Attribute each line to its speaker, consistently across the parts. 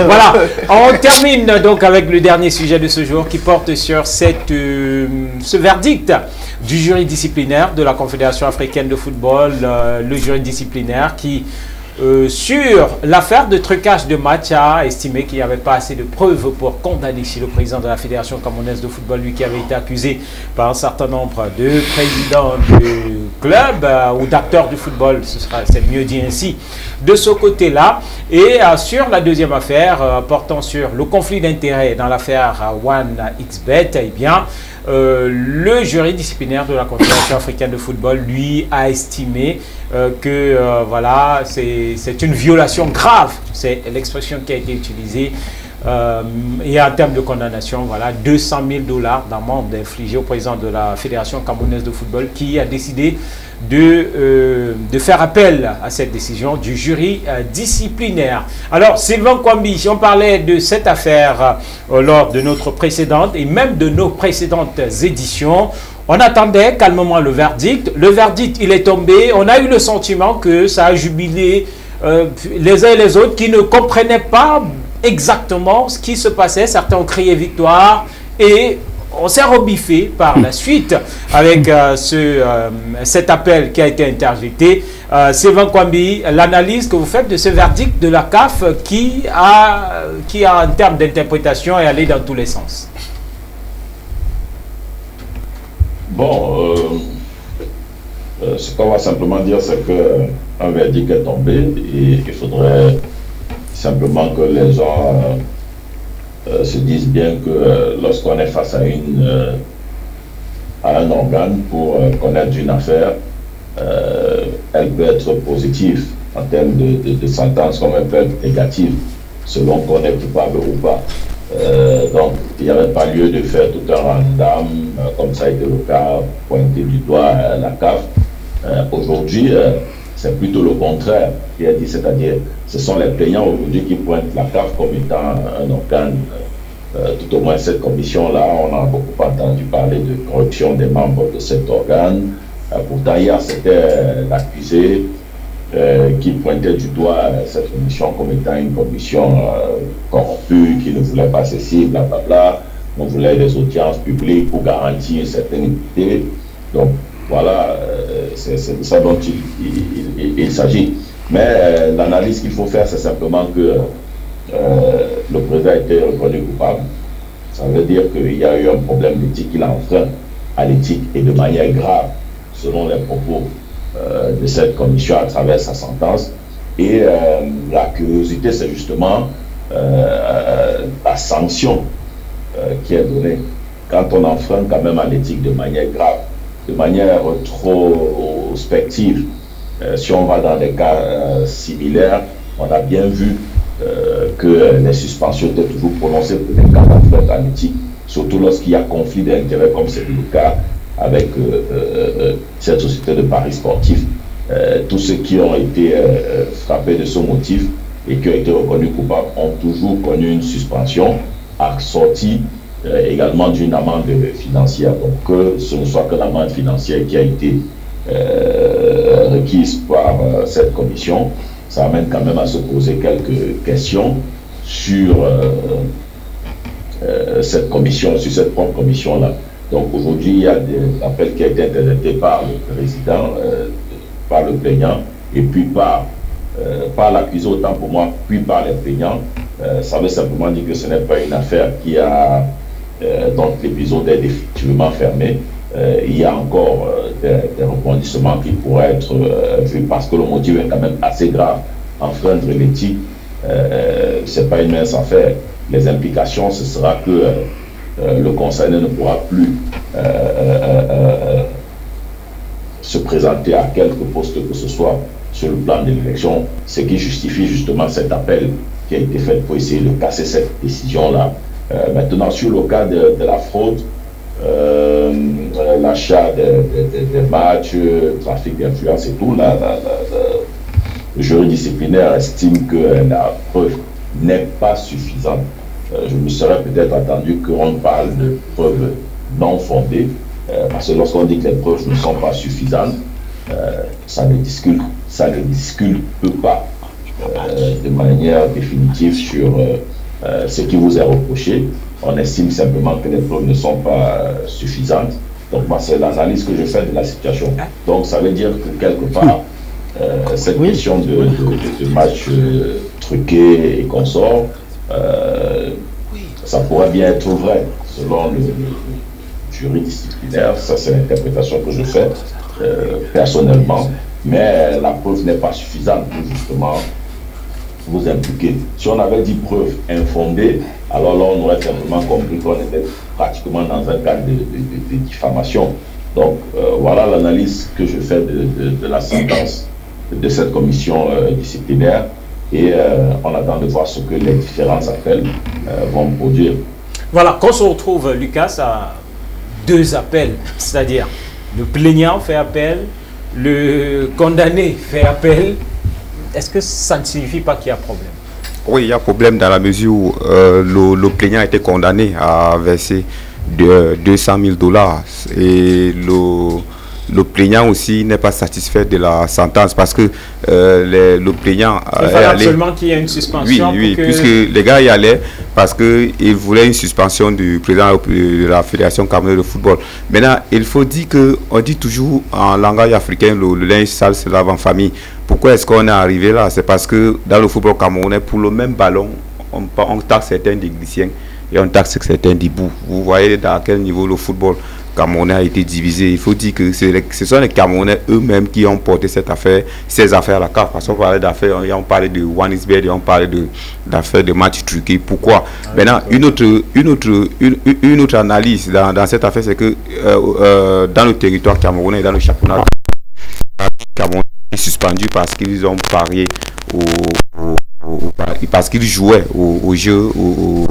Speaker 1: Voilà, on termine donc avec le dernier sujet de ce jour qui porte sur ce verdict du jury disciplinaire de la Confédération africaine de football, le jury disciplinaire qui, sur l'affaire de trucage de match, a estimé qu'il n'y avait pas assez de preuves pour condamner le président de la Fédération camerounaise de football, lui qui avait été accusé par un certain nombre de présidents de clubs ou d'acteurs du football, c'est mieux dit ainsi, de ce côté-là. Et sur la deuxième affaire, portant sur le conflit d'intérêts dans l'affaire OneXBet, eh bien, le jury disciplinaire de la Confédération africaine de football, lui, a estimé que voilà, c'est une violation grave, c'est l'expression qui a été utilisée, et en termes de condamnation, voilà, 200 000 $ d'amende infligée au président de la Fédération camerounaise de football qui a décidé de faire appel à cette décision du jury disciplinaire. Alors, Sylvain Kwambi, on parlait de cette affaire lors de notre précédente et même de nos précédentes éditions. On attendait calmement le verdict. Le verdict, il est tombé. On a eu le sentiment que ça a jubilé les uns et les autres qui ne comprenaient pas exactement ce qui se passait. Certains ont crié victoire et on s'est rebiffé par la suite avec cet appel qui a été interjeté. Sylvain Kwambi, l'analyse que vous faites de ce verdict de la CAF qui a en termes d'interprétation est allé dans tous les sens.
Speaker 2: Bon, ce qu'on va simplement dire, c'est qu'un verdict est tombé et il faudrait simplement que les gens se disent bien que lorsqu'on est face à un organe pour connaître une affaire, elle peut être positive en termes de sentence comme elle peut être négative selon qu'on est coupable ou pas. Donc il n'y avait pas lieu de faire tout un random comme ça a été le cas, pointer du doigt la CAF. Aujourd'hui, c'est plutôt le contraire qui est dit, c'est-à-dire ce sont les plaignants aujourd'hui qui pointent la CAF comme étant un organe, tout au moins cette commission-là, on a beaucoup entendu parler de corruption des membres de cet organe. Pourtant hier c'était l'accusé qui pointait du doigt cette commission comme étant une commission corrompue, qui ne voulait pas ceci, blablabla. On voulait des audiences publiques pour garantir une certaine équité. Donc voilà, c'est de ça dont il s'agit. Mais l'analyse qu'il faut faire, c'est simplement que le président a été reconnu coupable. Ça veut dire qu'il y a eu un problème d'éthique, il a enfreint à l'éthique et de manière grave, selon les propos de cette commission à travers sa sentence. Et la curiosité, c'est justement la sanction qui est donnée quand on enfreint quand même à l'éthique de manière grave, de manière trop spective. Si on va dans des cas similaires, on a bien vu que les suspensions étaient toujours prononcées pour des cas d'enfreinte à l'éthique, surtout lorsqu'il y a conflit d'intérêts, comme c'est le cas avec cette société de paris sportifs. Tous ceux qui ont été frappés de ce motif et qui ont été reconnus coupables ont toujours connu une suspension assortie également d'une amende financière. Donc que ce ne soit que l'amende financière qui a été requise par cette commission, ça amène quand même à se poser quelques questions sur cette commission, sur cette propre commission-là. Donc aujourd'hui, il y a des appels qui ont été interjetés par le président, par le plaignant, et puis par l'accusé autant pour moi, puis par les plaignants. Ça veut simplement dire que ce n'est pas une affaire qui a... donc l'épisode est définitivement fermé. Il y a encore des rebondissements qui pourraient être vus parce que le motif est quand même assez grave. Enfreindre l'éthique, ce n'est pas une mince affaire. Les implications, ce sera que le concerné ne pourra plus se présenter à quelque poste que ce soit sur le plan de l'élection, ce qui justifie justement cet appel qui a été fait pour essayer de casser cette décision-là. Maintenant, sur le cas de la fraude, l'achat des matchs, trafic d'influence et tout, le jury disciplinaire estime que la preuve n'est pas suffisante. Je me serais peut-être attendu qu'on parle de preuves non fondées, parce que lorsqu'on dit que les preuves ne sont pas suffisantes, ça ne discute pas de manière définitive sur ce qui vous est reproché. On estime simplement que les preuves ne sont pas suffisantes. Donc moi, c'est l'analyse que je fais de la situation. Donc ça veut dire que quelque part, cette question de match truqué et consorts, ça pourrait bien être vrai selon le jury disciplinaire. Ça, c'est l'interprétation que je fais personnellement. Mais la preuve n'est pas suffisante pour justement vous impliquer. Si on avait dit preuve infondée, alors là, on aurait simplement compris qu'on était pratiquement dans un cas de diffamation. Donc, voilà l'analyse que je fais de la sentence de cette commission disciplinaire et on attend de voir ce que les différents appels vont produire.
Speaker 1: Voilà, qu'on se retrouve, Lucas, à 2 appels, c'est-à-dire le plaignant fait appel, le condamné fait appel. Est-ce que ça ne signifie pas qu'il y a problème?
Speaker 3: Oui, il y a problème dans la mesure où le plaignant a été condamné à verser 200 000 $ et le plaignant aussi n'est pas satisfait de la sentence parce que le plaignant
Speaker 1: il fallait absolument qu'il y ait une suspension.
Speaker 3: Oui, puisque les gars y allaient parce qu'ils voulaient une suspension du président de la Fédération camerounaise de football. Maintenant, il faut dire qu'on dit toujours en langage africain, le linge sale se lave en famille. Pourquoi est-ce qu'on est arrivé là? C'est parce que dans le football camerounais, pour le même ballon, on taxe certains des Glissiens et on taxe certains des Bous. Vous voyez à quel niveau le football camerounais a été divisé. Il faut dire que ce sont les Camerounais eux-mêmes qui ont porté ces affaires à la CAF. Parce qu'on parlait d'affaires, on parlait de Wanisbet et on parlait d'affaires de matchs truqués. Pourquoi? Maintenant, une autre analyse dans cette affaire, c'est que dans le territoire camerounais et dans le championnat camerounais, suspendu parce qu'ils ont parié parce qu'ils jouaient au jeu, au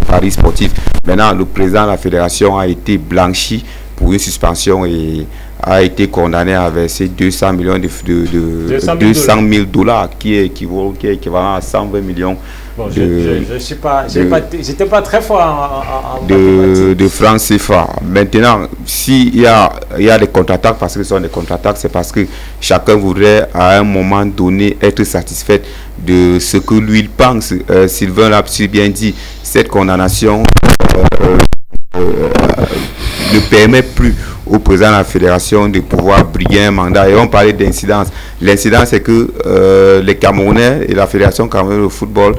Speaker 3: paris sportif. Maintenant, le président de la fédération a été blanchi pour une suspension et a été condamné à verser 200 millions $200 000 qui est équivalent à 120 millions.
Speaker 1: Bon, j'étais pas très fort
Speaker 3: de francs CFA. Maintenant, s'il y a des contre-attaques, parce que ce sont des contre-attaques, c'est parce que chacun voudrait à un moment donné être satisfait de ce que lui il pense. Sylvain l'a si bien dit, cette condamnation ne permet plus au président de la fédération de pouvoir briguer un mandat. Et on parlait d'incidence. L'incidence, c'est que les Camerounais et la fédération camerounaise de football,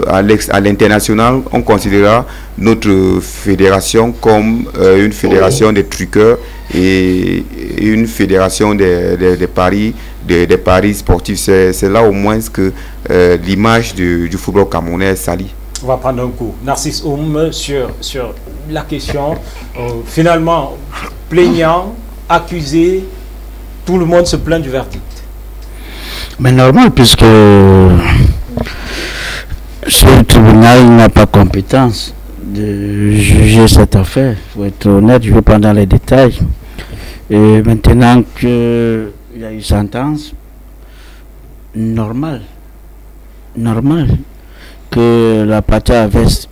Speaker 3: à l'international, on considérera notre fédération comme une fédération des truqueurs et une fédération des paris sportifs. C'est là au moins que l'image du football camerounais est salie.
Speaker 1: On va prendre un coup. Narcisse Oum sur la question. Finalement, plaignant, accusé, tout le monde se plaint du verdict.
Speaker 4: Mais normal, puisque ce tribunal n'a pas compétence de juger cette affaire. Il faut être honnête, je ne vais pas dans les détails. Et maintenant qu'il y a eu sentence, normal que la partie adverse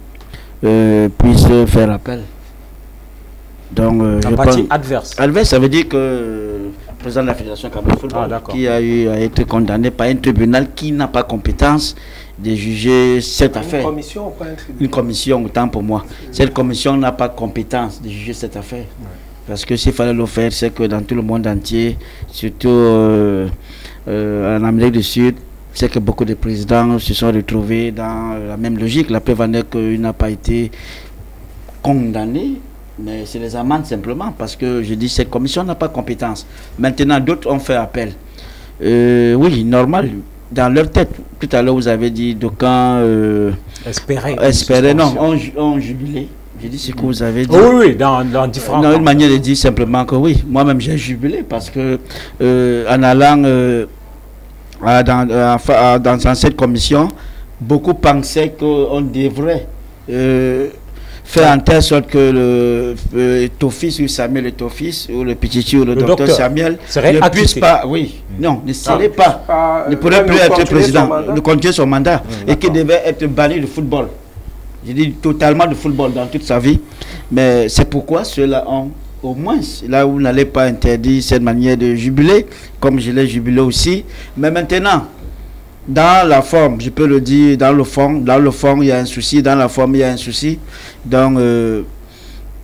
Speaker 4: puisse faire appel. Donc,
Speaker 1: la partie adverse.
Speaker 4: Adverse, ça veut dire que le président de la Fédération camerounaise de football qui a été condamné par un tribunal qui n'a pas compétence de juger cette affaire.
Speaker 5: Une commission ou pas un tribunal? Une
Speaker 4: commission, autant pour moi. Cette commission n'a pas compétence de juger cette affaire. Parce que s'il fallait le faire, c'est que dans tout le monde entier, surtout en Amérique du Sud, c'est que beaucoup de présidents se sont retrouvés dans la même logique. La preuve en est qu'il n'a pas été condamné, mais c'est les amendes simplement, parce que je dis cette commission n'a pas compétence. Maintenant, d'autres ont fait appel. Oui, normal. Dans leur tête, tout à l'heure vous avez dit d'aucuns espérer, non, on jubilé. J'ai dit ce que vous avez dit.
Speaker 1: Oui, dans différents
Speaker 4: une manière de dire simplement que oui, moi-même j'ai jubilé parce que en allant dans cette commission, beaucoup pensaient qu'on devrait faire en telle sorte que le Tofis ou Samuel Tofis ou le Pichichi ou le docteur Samuel ne puisse pas, ne pourrait plus être président, de continuer son mandat et qu'il devait être banni du football. J'ai dit totalement du football dans toute sa vie. Mais c'est pourquoi ceux-là ont, au moins, là où vous n'allez pas interdire cette manière de jubiler, comme je l'ai jubilé aussi. Mais maintenant, dans la forme, je peux le dire, dans le fond, il y a un souci, dans la forme, il y a un souci. Donc,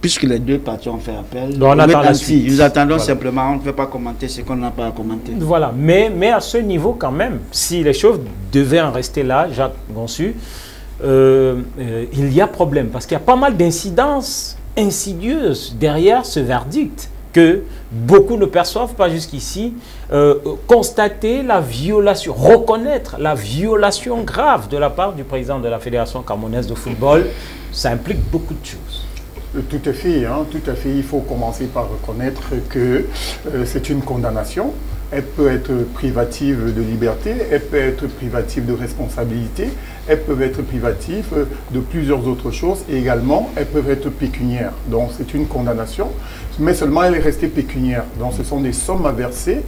Speaker 4: puisque les deux parties ont fait appel,
Speaker 1: donc on attend la suite.
Speaker 4: Nous attendons simplement, on ne peut pas commenter ce qu'on n'a pas à commenter.
Speaker 1: Voilà, mais à ce niveau quand même, si les choses devaient en rester là, Jacques Gonsu, il y a problème, parce qu'il y a pas mal d'incidences insidieuses derrière ce verdict que beaucoup ne perçoivent pas jusqu'ici. Constater la violation, reconnaître la violation grave de la part du président de la Fédération camerounaise de football, ça implique beaucoup de choses.
Speaker 5: Tout à fait, hein, tout à fait. Il faut commencer par reconnaître que c'est une condamnation. Elle peut être privative de liberté, elle peut être privative de responsabilité, elles peuvent être privatives de plusieurs autres choses et également elles peuvent être pécuniaires. Donc c'est une condamnation, mais seulement elle est restée pécuniaire. Donc ce sont des sommes à verser,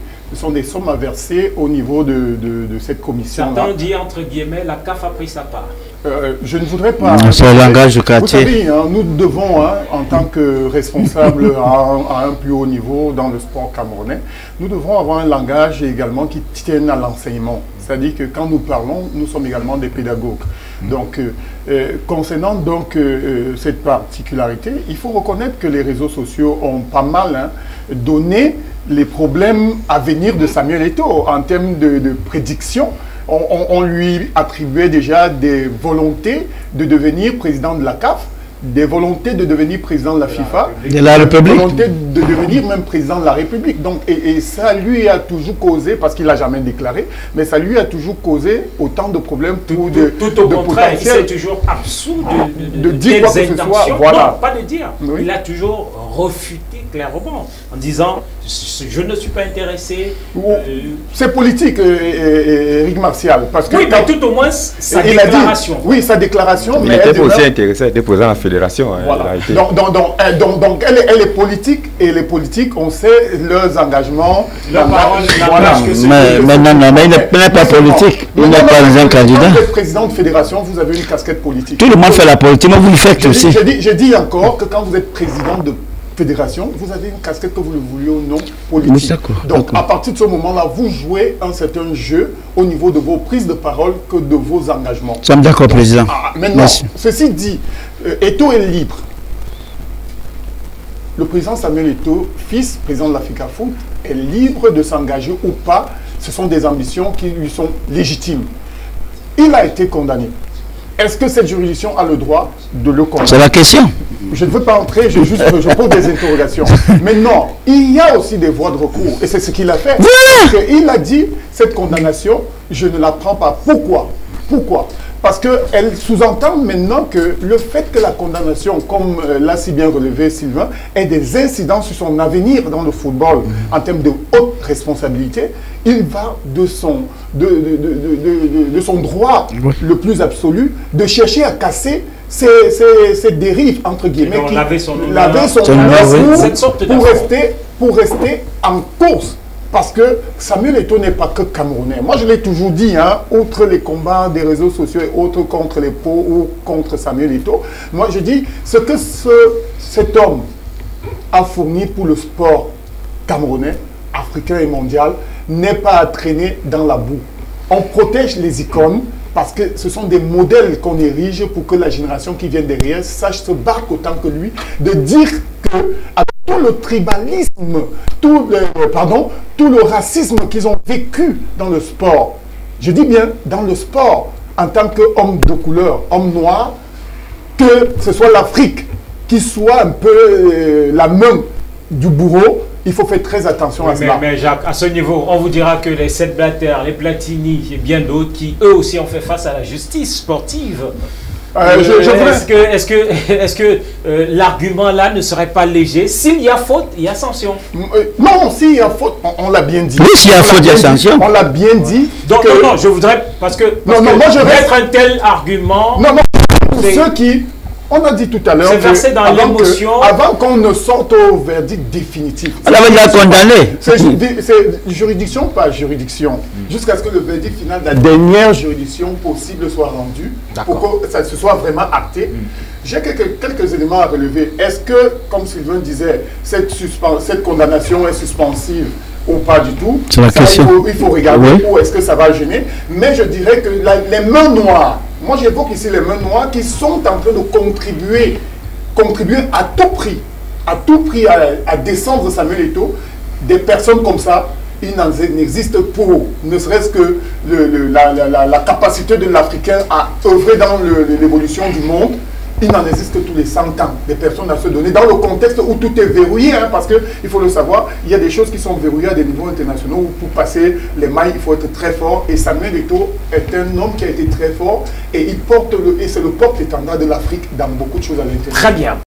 Speaker 5: au niveau de cette commission.
Speaker 1: Certains ont dit entre guillemets la CAF a pris sa part.
Speaker 5: Je ne voudrais pas...
Speaker 4: C'est le langage du quartier.
Speaker 5: Vous savez, hein, nous devons, hein, en tant que responsables à un plus haut niveau dans le sport camerounais, nous devons avoir un langage également qui tienne à l'enseignement. C'est-à-dire que quand nous parlons, nous sommes également des pédagogues. Donc, concernant donc cette particularité, il faut reconnaître que les réseaux sociaux ont pas mal donné les problèmes à venir de Samuel Eto'o en termes de prédiction. On lui attribuait déjà des volontés de devenir président de la CAF, des volontés de devenir président de la FIFA,
Speaker 4: de la République,
Speaker 5: des volontés de devenir même président de la République. Donc, et ça lui a toujours causé, parce qu'il n'a jamais déclaré, mais ça lui a toujours causé autant de problèmes pour
Speaker 1: tout au contraire, il s'est toujours absous de
Speaker 5: dire quoi que ce soit. Voilà.
Speaker 1: Non, pas de dire. Oui. Il a toujours refuté clairement en disant je ne suis pas intéressé.
Speaker 5: C'est politique, Eric Martial. Parce que
Speaker 1: oui, mais tout au moins sa déclaration.
Speaker 5: Oui, sa déclaration.
Speaker 3: Il n'était pas aussi intéressé à être président de la fédération.
Speaker 5: Voilà. Donc elle est politique, et les politiques, on sait leurs engagements.
Speaker 1: Leur parole,
Speaker 5: voilà.
Speaker 4: Mais il n'est pas politique. Il n'est pas un candidat.
Speaker 5: Quand vous êtes président de fédération, vous avez une casquette politique.
Speaker 4: Tout le monde fait la politique, mais vous le faites aussi.
Speaker 5: J'ai dit encore que quand vous êtes président de fédération, vous avez une casquette que vous le vouliez ou non politique. Donc à partir de ce moment-là, vous jouez un certain jeu au niveau de vos prises de parole que de vos engagements.
Speaker 4: Nous sommes d'accord, président.
Speaker 5: Maintenant, merci. Ceci dit, Eto'o est libre. Le président Samuel Eto'o, fils président de l'Africa Foot, est libre de s'engager ou pas. Ce sont des ambitions qui lui sont légitimes. Il a été condamné. Est-ce que cette juridiction a le droit de le condamner?
Speaker 4: C'est la question.
Speaker 5: Je ne veux pas entrer, je pose des interrogations. Mais non, il y a aussi des voies de recours. Et c'est ce qu'il a fait. Il a dit, cette condamnation, je ne la prends pas. Pourquoi? Parce qu'elle sous-entend maintenant que le fait que la condamnation, comme l'a si bien relevé Sylvain, ait des incidences sur son avenir dans le football en termes de haute responsabilité, il va de son droit le plus absolu de chercher à casser ces dérives, entre guillemets, qui laver son honneur pour rester en course. Parce que Samuel Eto'o n'est pas que camerounais. Moi, je l'ai toujours dit, hein, outre les combats des réseaux sociaux et autres contre les pots ou contre Samuel Eto'o, moi, je dis ce que cet homme a fourni pour le sport camerounais, africain et mondial, n'est pas à traîner dans la boue. On protège les icônes parce que ce sont des modèles qu'on érige pour que la génération qui vient derrière sache se battre autant que lui, de dire que tout le tribalisme, tout le racisme qu'ils ont vécu dans le sport, je dis bien dans le sport, en tant qu'homme de couleur, homme noir, que ce soit l'Afrique qui soit un peu la main du bourreau, il faut faire très attention à cela. Mais
Speaker 1: Jacques, à ce niveau, on vous dira que les Sept Blatter, les Platini et bien d'autres qui eux aussi ont fait face à la justice sportive. Est-ce que l'argument là ne serait pas léger? S'il y a faute, il y a sanction.
Speaker 5: Non, s'il y a faute, on l'a bien dit.
Speaker 4: Oui, s'il y a faute, il y a sanction.
Speaker 5: On l'a bien dit.
Speaker 1: Donc non, je voudrais, parce que moi je vais mettre un tel argument.
Speaker 5: Non, pour ceux qui... On a dit tout à l'heure avant qu'on ne sorte au verdict définitif.
Speaker 4: On avait déjà condamné.
Speaker 5: C'est juridiction par juridiction. Jusqu'à ce que le verdict final de la dernière juridiction possible soit rendu. Pour que ça se soit vraiment acté. J'ai quelques éléments à relever. Est-ce que, comme Sylvain disait, cette condamnation est suspensive ou pas du tout.
Speaker 4: C'est la question.
Speaker 5: Il faut regarder où est-ce que ça va gêner. Mais je dirais que les mains noires, moi j'évoque ici les mains noires qui sont en train de contribuer à tout prix à descendre Samuel Eto'o. Des personnes comme ça, il n'existe pour, ne serait-ce que la capacité de l'Africain à œuvrer dans l'évolution du monde. Il n'en existe que tous les 100 ans, des personnes à se donner, dans le contexte où tout est verrouillé, hein, parce qu'il faut le savoir, il y a des choses qui sont verrouillées à des niveaux internationaux, où pour passer les mailles, il faut être très fort, et Samuel Eto'o est un homme qui a été très fort, et c'est le porte-étendard de l'Afrique dans beaucoup de choses à l'intérieur.
Speaker 1: Très bien.